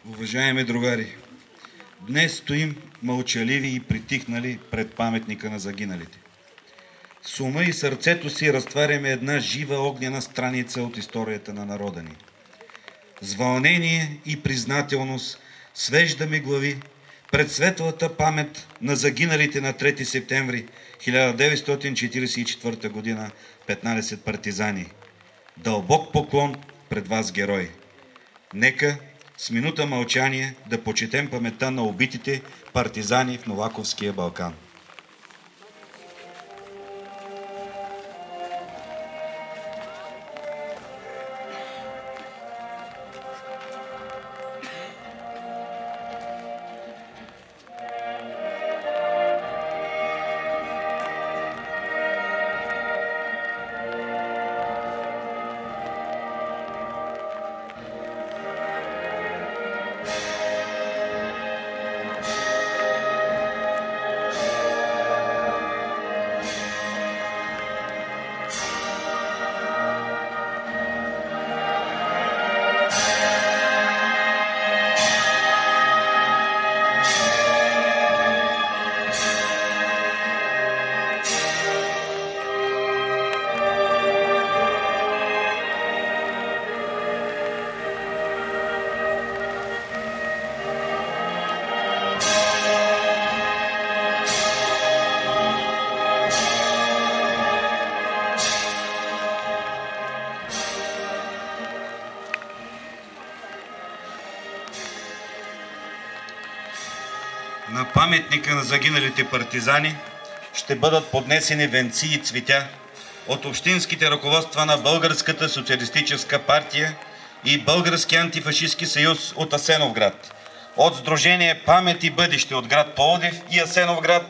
Уважаеми другари, днес стоим мълчаливи и притихнали пред паметника на загиналите. С ума и сърцето си разтваряме една жива огнена страница от историята на народа ни. С вълнение и признателност свеждаме глави пред светлата памет на загиналите на 3 септември 1944 година 15 партизани. Дълбок поклон пред вас, герои! Нека с минута мълчание да почетем паметта на убитите партизани в Новаковския Балкан. На паметника на загиналите партизани ще бъдат поднесени венци и цветя от общинските ръководства на Българската социалистическа партия и Българския антифашистски съюз от Асеновград, от Сдружение Памет и бъдеще от град Пловдив и Асеновград